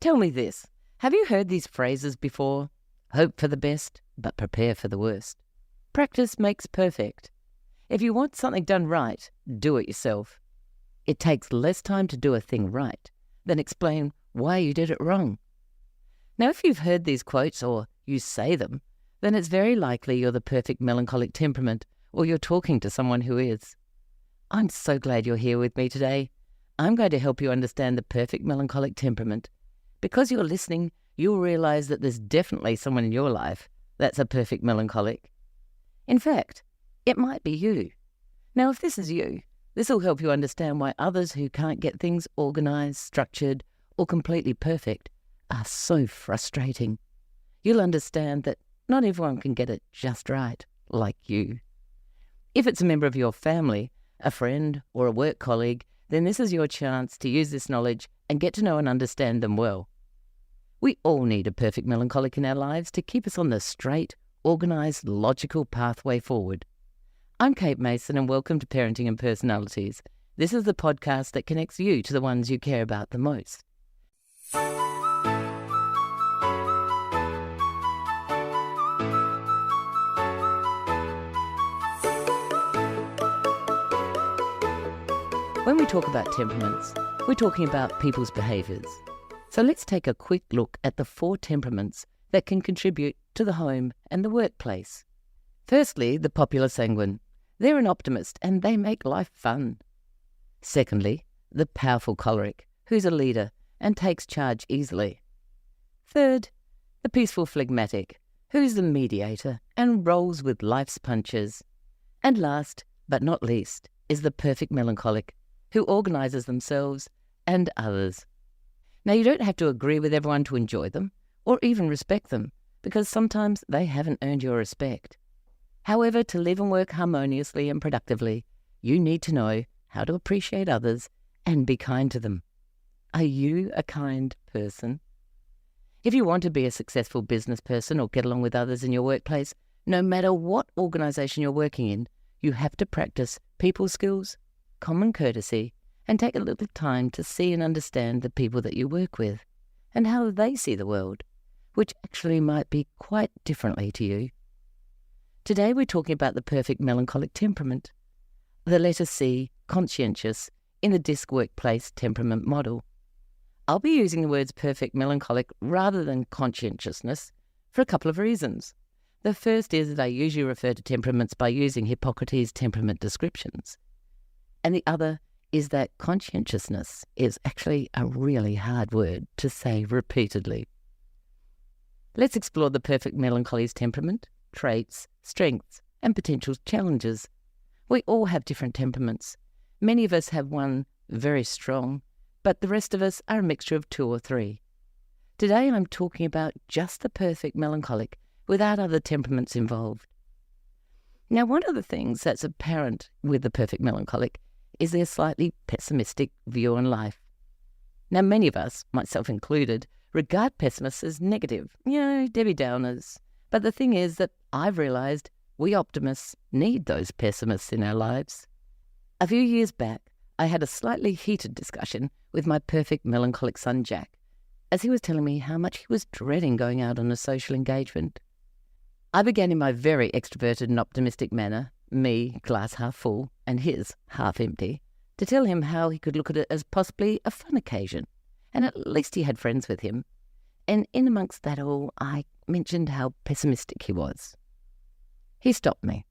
Tell me this. Have you heard these phrases before? Hope for the best, but prepare for the worst. Practice makes perfect. If you want something done right, do it yourself. It takes less time to do a thing right than explain why you did it wrong. Now, if you've heard these quotes or you say them, then it's very likely you're the perfect melancholic temperament or you're talking to someone who is. I'm so glad you're here with me today. I'm going to help you understand the perfect melancholic temperament. Because you're listening, you'll realize that there's definitely someone in your life that's a perfect melancholic. In fact, it might be you. Now, if this is you, this will help you understand why others who can't get things organized, structured, or completely perfect are so frustrating. You'll understand that not everyone can get it just right, like you. If it's a member of your family, a friend, or a work colleague, then this is your chance to use this knowledge and get to know and understand them well. We all need a perfect melancholic in our lives to keep us on the straight, organised, logical pathway forward. I'm Kate Mason and welcome to Parenting and Personalities. This is the podcast that connects you to the ones you care about the most. When we talk about temperaments, we're talking about people's behaviours. So let's take a quick look at the 4 temperaments that can contribute to the home and the workplace. Firstly, the popular sanguine. They're an optimist and they make life fun. Secondly, the powerful choleric, who's a leader and takes charge easily. Third, the peaceful phlegmatic, who's the mediator and rolls with life's punches. And last, but not least, is the perfect melancholic, who organises themselves and others. Now, you don't have to agree with everyone to enjoy them or even respect them, because sometimes they haven't earned your respect. However, to live and work harmoniously and productively, you need to know how to appreciate others and be kind to them. Are you a kind person? If you want to be a successful business person or get along with others in your workplace, no matter what organisation you're working in, you have to practice people skills, common courtesy, and take a little time to see and understand the people that you work with and how they see the world, which actually might be quite differently to you. Today we're talking about the perfect melancholic temperament, the letter C, conscientious, in the DISC workplace temperament model. I'll be using the words perfect melancholic rather than conscientiousness for a couple of reasons. The first is that I usually refer to temperaments by using Hippocrates' temperament descriptions. And the other is that conscientiousness is actually a really hard word to say repeatedly. Let's explore the perfect melancholy's temperament, traits, strengths, and potential challenges. We all have different temperaments. Many of us have one very strong, but the rest of us are a mixture of 2 or 3. Today I'm talking about just the perfect melancholic without other temperaments involved. Now, one of the things that's apparent with the perfect melancholic is their slightly pessimistic view on life. Now, many of us, myself included, regard pessimists as negative, Debbie Downers. But the thing is that I've realised we optimists need those pessimists in our lives. A few years back, I had a slightly heated discussion with my perfect melancholic son, Jack, as he was telling me how much he was dreading going out on a social engagement. I began in my very extroverted and optimistic manner, me glass half full and his half empty, to tell him how he could look at it as possibly a fun occasion, and at least he had friends with him. And in amongst that all, I mentioned how pessimistic he was. He stopped me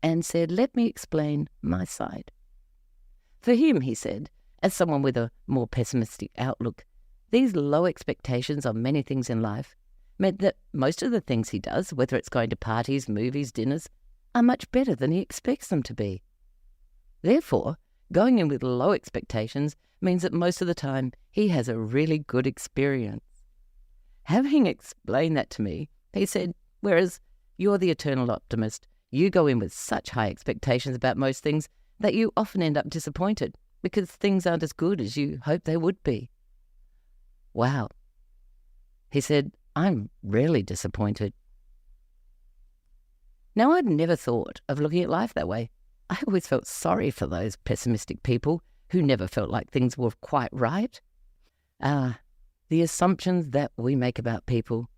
and said, "Let me explain my side." For him, he said, as someone with a more pessimistic outlook, these low expectations on many things in life meant that most of the things he does, whether it's going to parties, movies, dinners, are much better than he expects them to be. Therefore, going in with low expectations means that most of the time he has a really good experience. Having explained that to me, he said, whereas you're the eternal optimist, you go in with such high expectations about most things that you often end up disappointed because things aren't as good as you hoped they would be. Wow. He said, I'm really disappointed. Now, I'd never thought of looking at life that way. I always felt sorry for those pessimistic people who never felt like things were quite right. the assumptions that we make about people.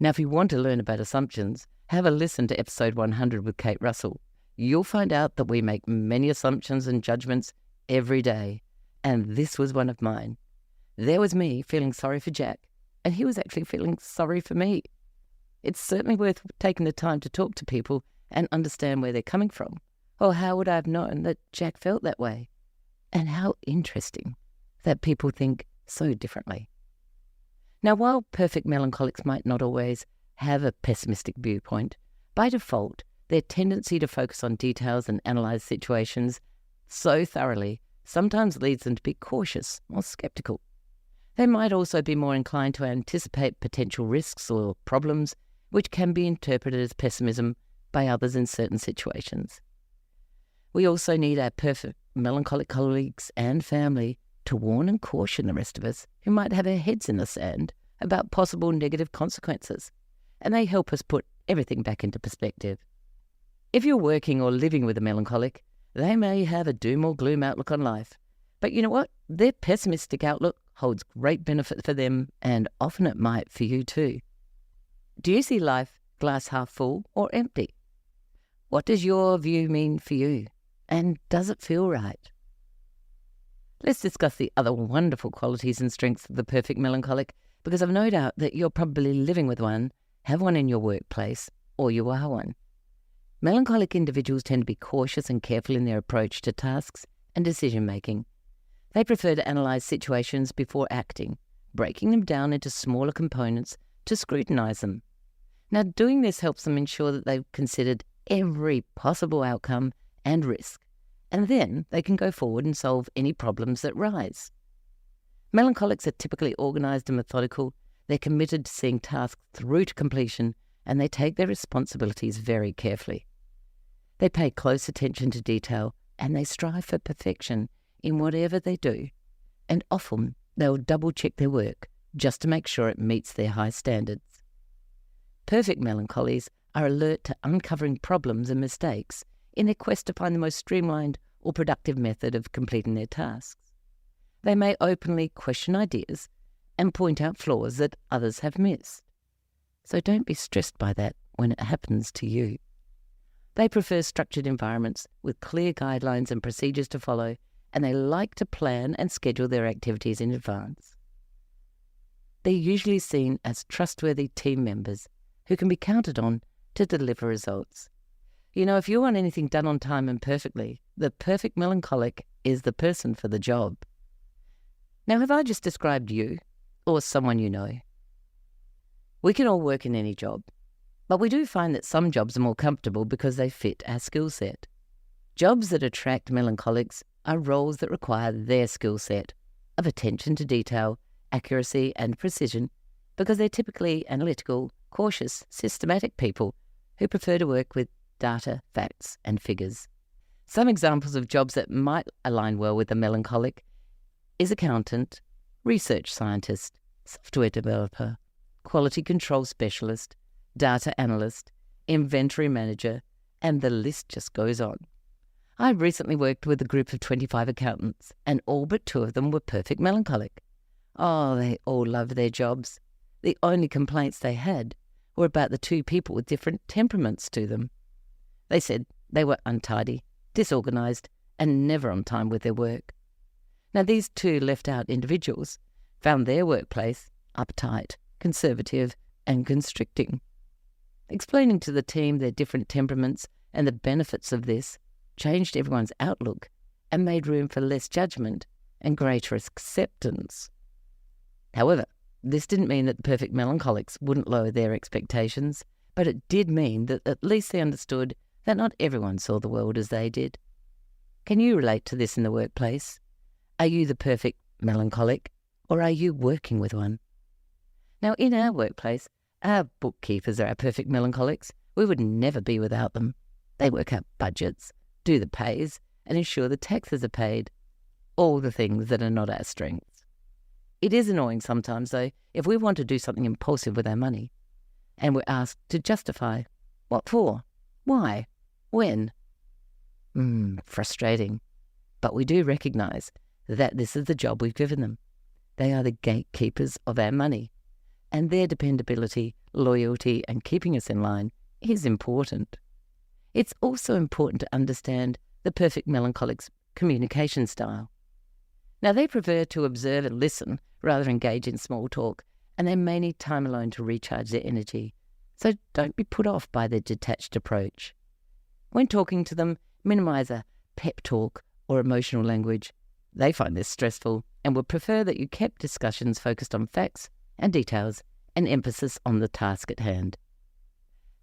Now, if you want to learn about assumptions, have a listen to episode 100 with Kate Russell. You'll find out that we make many assumptions and judgments every day, and this was one of mine. There was me feeling sorry for Jack, and he was actually feeling sorry for me. It's certainly worth taking the time to talk to people and understand where they're coming from. Or how would I have known that Jack felt that way? And how interesting that people think so differently. Now, while perfect melancholics might not always have a pessimistic viewpoint, by default, their tendency to focus on details and analyze situations so thoroughly sometimes leads them to be cautious or skeptical. They might also be more inclined to anticipate potential risks or problems, which can be interpreted as pessimism by others in certain situations. We also need our perfect melancholic colleagues and family to warn and caution the rest of us who might have our heads in the sand about possible negative consequences, and they help us put everything back into perspective. If you're working or living with a melancholic, they may have a doom or gloom outlook on life, but you know what? Their pessimistic outlook holds great benefit for them, and often it might for you too. Do you see life glass half full or empty? What does your view mean for you? And does it feel right? Let's discuss the other wonderful qualities and strengths of the perfect melancholic, because I've no doubt that you're probably living with one, have one in your workplace, or you are one. Melancholic individuals tend to be cautious and careful in their approach to tasks and decision-making. They prefer to analyze situations before acting, breaking them down into smaller components to scrutinize them. Now, doing this helps them ensure that they've considered every possible outcome and risk, and then they can go forward and solve any problems that rise. Melancholics are typically organized and methodical. They're committed to seeing tasks through to completion, and they take their responsibilities very carefully. They pay close attention to detail, and they strive for perfection in whatever they do, and often they'll double-check their work just to make sure it meets their high standards. Perfect melancholies are alert to uncovering problems and mistakes in their quest to find the most streamlined or productive method of completing their tasks. They may openly question ideas and point out flaws that others have missed. So don't be stressed by that when it happens to you. They prefer structured environments with clear guidelines and procedures to follow, and they like to plan and schedule their activities in advance. They're usually seen as trustworthy team members who can be counted on to deliver results. You know, if you want anything done on time and perfectly, the perfect melancholic is the person for the job. Now, have I just described you or someone you know? We can all work in any job, but we do find that some jobs are more comfortable because they fit our skill set. Jobs that attract melancholics are roles that require their skill set of attention to detail, accuracy and precision, because they're typically analytical, cautious, systematic people who prefer to work with data, facts and figures. Some examples of jobs that might align well with a melancholic is accountant, research scientist, software developer, quality control specialist, data analyst, inventory manager, and the list just goes on. I recently worked with a group of 25 accountants, and all but 2 of them were perfect melancholic. Oh, they all loved their jobs. The only complaints they had were about the 2 people with different temperaments to them. They said they were untidy, disorganized, and never on time with their work. Now, these 2 left-out individuals found their workplace uptight, conservative, and constricting. Explaining to the team their different temperaments and the benefits of this changed everyone's outlook and made room for less judgment and greater acceptance. However, this didn't mean that the perfect melancholics wouldn't lower their expectations, but it did mean that at least they understood that not everyone saw the world as they did. Can you relate to this in the workplace? Are you the perfect melancholic, or are you working with one? Now, in our workplace, our bookkeepers are our perfect melancholics. We would never be without them. They work out budgets, do the pays, and ensure the taxes are paid. All the things that are not our strengths. It is annoying sometimes, though, if we want to do something impulsive with our money, and we're asked to justify. What for? Why? When? Frustrating. But we do recognise that this is the job we've given them. They are the gatekeepers of our money, and their dependability, loyalty, and keeping us in line is important. It's also important to understand the perfect melancholic's communication style. Now, they prefer to observe and listen rather than engage in small talk, and they may need time alone to recharge their energy. So don't be put off by their detached approach. When talking to them, minimize a pep talk or emotional language. They find this stressful and would prefer that you kept discussions focused on facts and details and emphasis on the task at hand.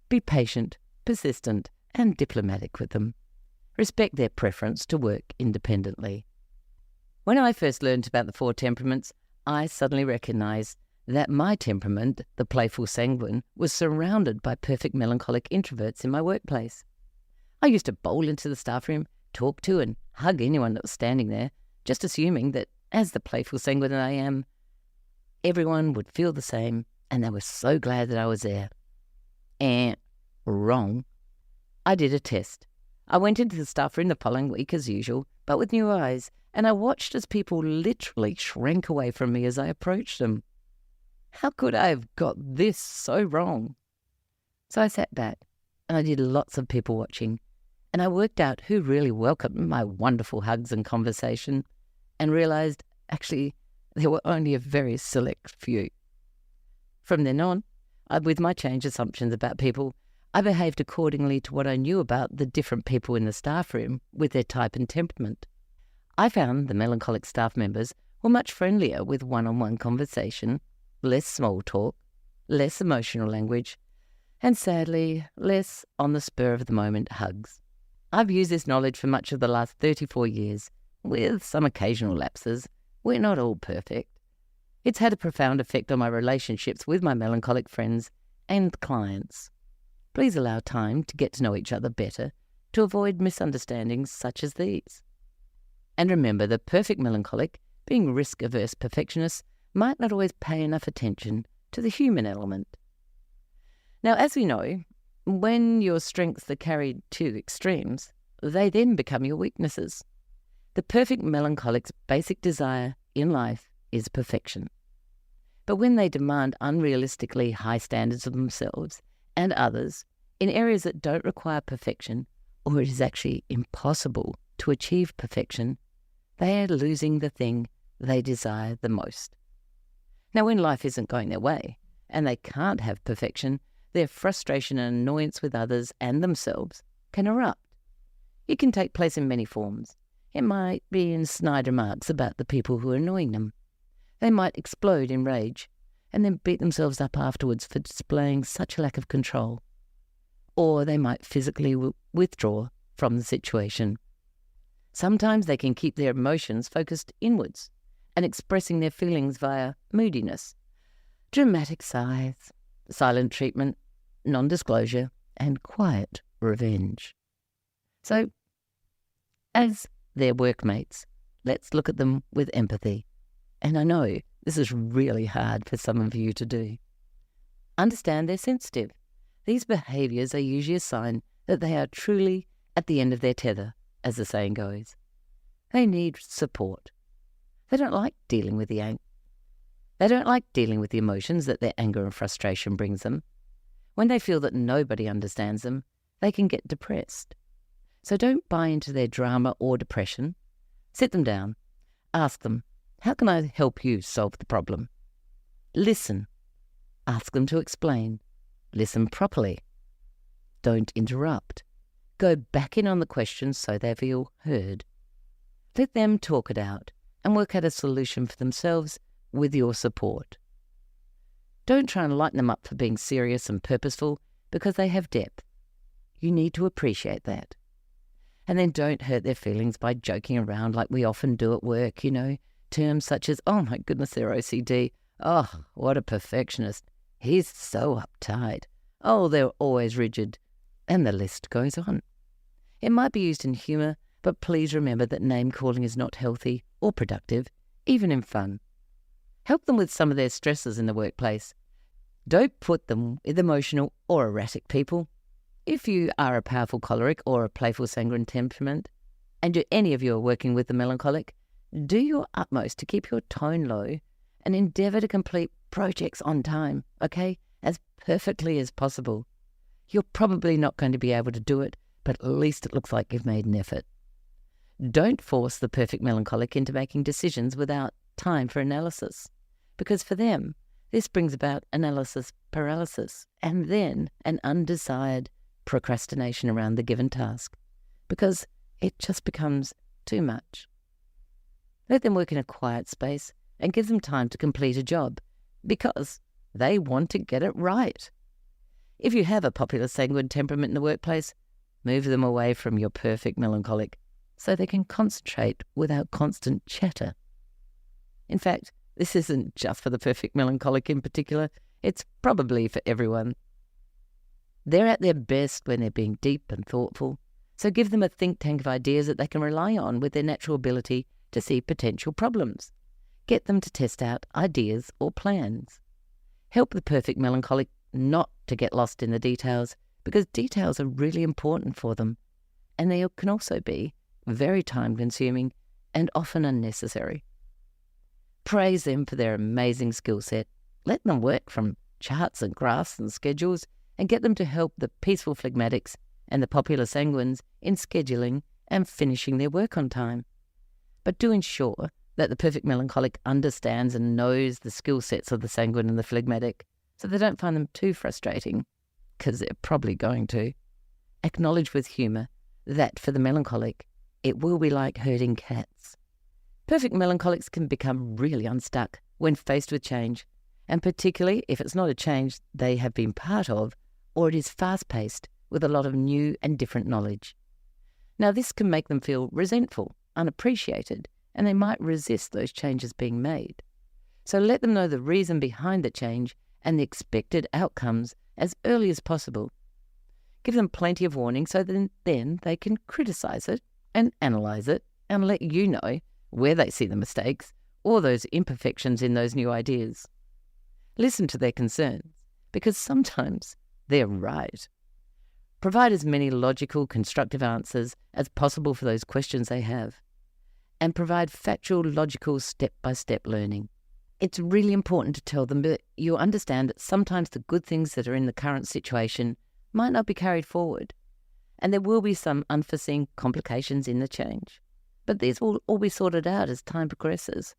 Be patient, persistent, and diplomatic with them. Respect their preference to work independently. When I first learned about the 4 temperaments, I suddenly recognized that my temperament, the playful sanguine, was surrounded by perfect melancholic introverts in my workplace. I used to bowl into the staff room, talk to and hug anyone that was standing there, just assuming that, as the playful sanguine I am, everyone would feel the same and they were so glad that I was there. Wrong. I did a test. I went into the staff room the following week as usual, but with new eyes, and I watched as people literally shrank away from me as I approached them. How could I have got this so wrong? So I sat back, and I did lots of people watching, and I worked out who really welcomed my wonderful hugs and conversation, and realised, actually, there were only a very select few. From then on, with my changed assumptions about people, I behaved accordingly to what I knew about the different people in the staff room with their type and temperament. I found the melancholic staff members were much friendlier with one-on-one conversation, less small talk, less emotional language, and sadly, less on-the-spur-of-the-moment hugs. I've used this knowledge for much of the last 34 years, with some occasional lapses. We're not all perfect. It's had a profound effect on my relationships with my melancholic friends and clients. Please allow time to get to know each other better to avoid misunderstandings such as these. And remember, the perfect melancholic, being risk-averse perfectionists, might not always pay enough attention to the human element. Now, as we know, when your strengths are carried to extremes, they then become your weaknesses. The perfect melancholic's basic desire in life is perfection. But when they demand unrealistically high standards of themselves and others in areas that don't require perfection, or it is actually impossible to achieve perfection, they are losing the thing they desire the most. Now, when life isn't going their way and they can't have perfection, their frustration and annoyance with others and themselves can erupt. It can take place in many forms. It might be in snide remarks about the people who are annoying them. They might explode in rage and then beat themselves up afterwards for displaying such a lack of control. Or they might physically withdraw from the situation. Sometimes they can keep their emotions focused inwards and expressing their feelings via moodiness, dramatic sighs, silent treatment, non-disclosure, and quiet revenge. So, as their workmates, let's look at them with empathy. And I know this is really hard for some of you to do. Understand they're sensitive. These behaviours are usually a sign that they are truly at the end of their tether, as the saying goes. They need support. They don't like dealing with the They don't like dealing with the emotions that their anger and frustration brings them. When they feel that nobody understands them, they can get depressed. So don't buy into their drama or depression. Sit them down. Ask them, how can I help you solve the problem? Listen. Ask them to explain. Listen properly. Don't interrupt. Go back in on the question so they feel heard. Let them talk it out and work out a solution for themselves with your support. Don't try and lighten them up for being serious and purposeful because they have depth. You need to appreciate that. And then don't hurt their feelings by joking around like we often do at work, terms such as, oh my goodness, they're OCD. Oh, what a perfectionist. He's so uptight. Oh, they're always rigid. And the list goes on. It might be used in humour, but please remember that name-calling is not healthy or productive, even in fun. Help them with some of their stresses in the workplace. Don't put them with emotional or erratic people. If you are a powerful choleric or a playful sanguine temperament, and any of you are working with the melancholic, do your utmost to keep your tone low and endeavour to complete projects on time, okay, as perfectly as possible. You're probably not going to be able to do it, but at least it looks like you've made an effort. Don't force the perfect melancholic into making decisions without time for analysis, because for them, this brings about analysis paralysis and then an undesired procrastination around the given task, because it just becomes too much. Let them work in a quiet space and give them time to complete a job, because they want to get it right. If you have a popular sanguine temperament in the workplace, move them away from your perfect melancholic so they can concentrate without constant chatter. In fact, this isn't just for the perfect melancholic in particular, it's probably for everyone. They're at their best when they're being deep and thoughtful, so give them a think tank of ideas that they can rely on with their natural ability to see potential problems. Get them to test out ideas or plans. Help the perfect melancholic not to get lost in the details, because details are really important for them, and they can also be very time-consuming and often unnecessary. Praise them for their amazing skill set. Let them work from charts and graphs and schedules, and get them to help the peaceful phlegmatics and the popular sanguines in scheduling and finishing their work on time. But do ensure that the perfect melancholic understands and knows the skill sets of the sanguine and the phlegmatic, so they don't find them too frustrating, because they're probably going to. Acknowledge with humour that for the melancholic, it will be like herding cats. Perfect melancholics can become really unstuck when faced with change, and particularly if it's not a change they have been part of, or it is fast-paced with a lot of new and different knowledge. Now, this can make them feel resentful, unappreciated, and they might resist those changes being made. So let them know the reason behind the change and the expected outcomes as early as possible. Give them plenty of warning so then they can criticise it and analyse it and let you know where they see the mistakes or those imperfections in those new ideas. Listen to their concerns, because sometimes they're right. Provide as many logical, constructive answers as possible for those questions they have, and provide factual, logical, step-by-step learning. It's really important to tell them that you understand that sometimes the good things that are in the current situation might not be carried forward, and there will be some unforeseen complications in the change. But these will all be sorted out as time progresses,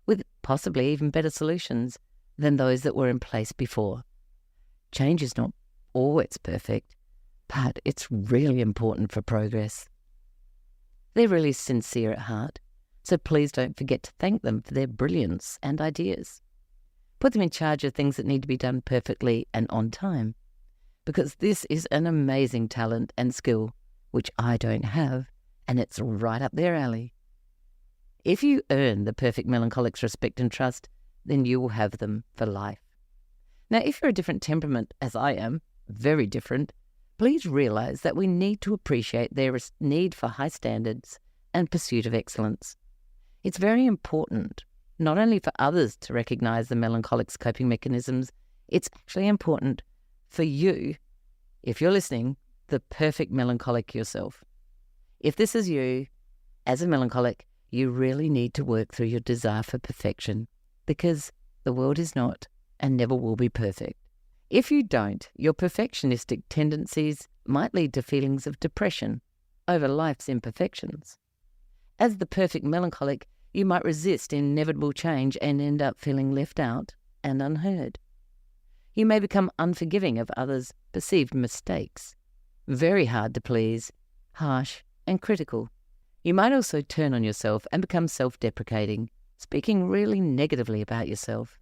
with possibly even better solutions than those that were in place before. Change is not always perfect, but it's really important for progress. They're really sincere at heart, so please don't forget to thank them for their brilliance and ideas. Put them in charge of things that need to be done perfectly and on time, because this is an amazing talent and skill which I don't have, and it's right up their alley. If you earn the perfect melancholic's respect and trust, then you will have them for life. Now, if you're a different temperament, as I am, very different, please realize that we need to appreciate their need for high standards and pursuit of excellence. It's very important, not only for others to recognize the melancholic's coping mechanisms, it's actually important for you, if you're listening, the perfect melancholic yourself. If this is you, as a melancholic, you really need to work through your desire for perfection, because the world is not and never will be perfect. If you don't, your perfectionistic tendencies might lead to feelings of depression over life's imperfections. As the perfect melancholic, you might resist inevitable change and end up feeling left out and unheard. You may become unforgiving of others' perceived mistakes, very hard to please, harsh and critical. You might also turn on yourself and become self-deprecating, speaking really negatively about yourself.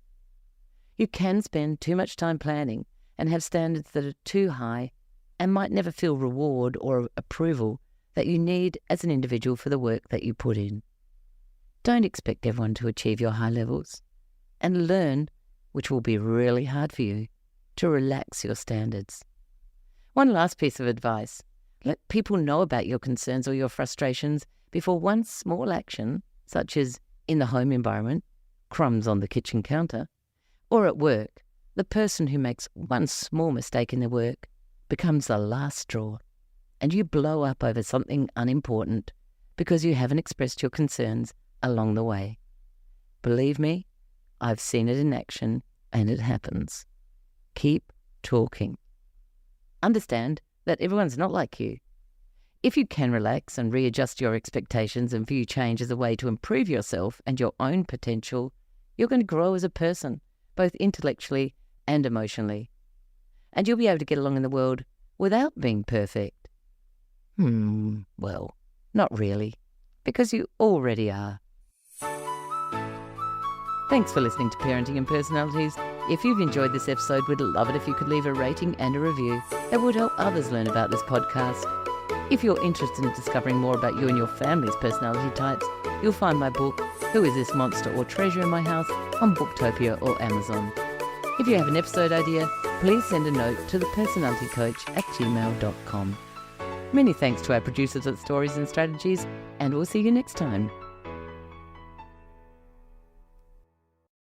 You can spend too much time planning and have standards that are too high and might never feel reward or approval that you need as an individual for the work that you put in. Don't expect everyone to achieve your high levels, and learn, which will be really hard for you, to relax your standards. One last piece of advice: let people know about your concerns or your frustrations before one small action, such as in the home environment, crumbs on the kitchen counter, or at work, the person who makes one small mistake in their work becomes the last straw, and you blow up over something unimportant because you haven't expressed your concerns along the way. Believe me, I've seen it in action, and it happens. Keep talking. Understand that everyone's not like you. If you can relax and readjust your expectations and view change as a way to improve yourself and your own potential, you're going to grow as a person, both intellectually and emotionally. And you'll be able to get along in the world without being perfect. Well, not really, because you already are. Thanks for listening to Parenting and Personalities. If you've enjoyed this episode, we'd love it if you could leave a rating and a review. That would help others learn about this podcast. If you're interested in discovering more about you and your family's personality types, you'll find my book, Who Is This Monster or Treasure in My House, on Booktopia or Amazon. If you have an episode idea, please send a note to thepersonalitycoach@gmail.com. Many thanks to our producers at Stories and Strategies, and we'll see you next time.